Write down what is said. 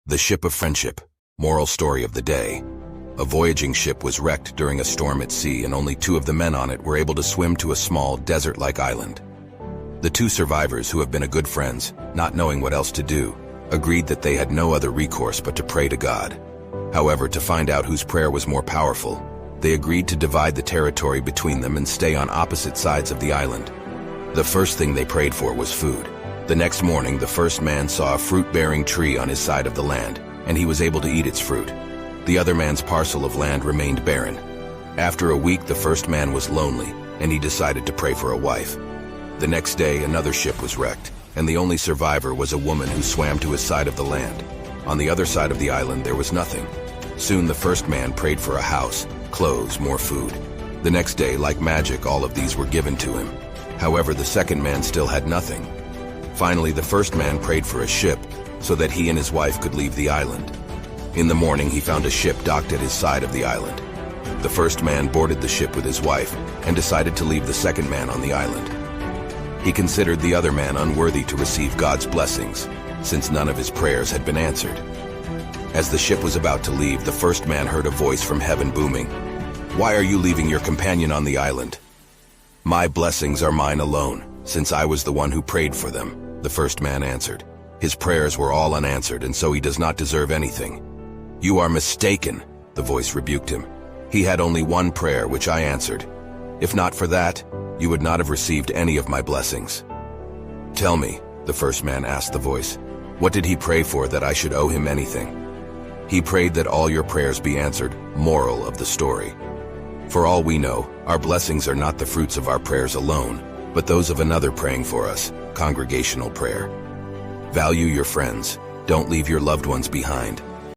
The Ship of Friendship. Moral story of the day. A voyaging ship was wrecked during a storm at sea, and only 2 of the men on it were able to swim to a small, desert-like island. The 2 survivors, who have been good friends, not knowing what else to do, agreed that they had no other recourse but to pray to God. However, to find out whose prayer was more powerful, they agreed to divide the territory between them and stay on opposite sides of the island. The first thing they prayed for was food. The next morning, the first man saw a fruit-bearing tree on his side of the land, and he was able to eat its fruit. The other man's parcel of land remained barren. After a week, the first man was lonely, and he decided to pray for a wife. The next day, another ship was wrecked, and the only survivor was a woman who swam to his side of the land. On the other side of the island, there was nothing. Soon, the first man prayed for a house, clothes, more food. The next day, like magic, all of these were given to him. However, the second man still had nothing. Finally, the first man prayed for a ship so that he and his wife could leave the island. In the morning, he found a ship docked at his side of the island. The first man boarded the ship with his wife and decided to leave the second man on the island. He considered the other man unworthy to receive God's blessings, since none of his prayers had been answered. As the ship was about to leave, the first man heard a voice from heaven booming, "Why are you leaving your companion on the island?" "My blessings are mine alone, since I was the one who prayed for them," the first man answered. "His prayers were all unanswered, and so he does not deserve anything." "You are mistaken," the voice rebuked him. "He had only one prayer, which I answered. If not for that, you would not have received any of my blessings." "Tell me," the first man asked the voice, "what did he pray for that I should owe him anything?" "He prayed that all your prayers be answered." Moral of the story. For all we know, our blessings are not the fruits of our prayers alone, but those of another praying for us, congregational prayer. Value your friends. Don't leave your loved ones behind.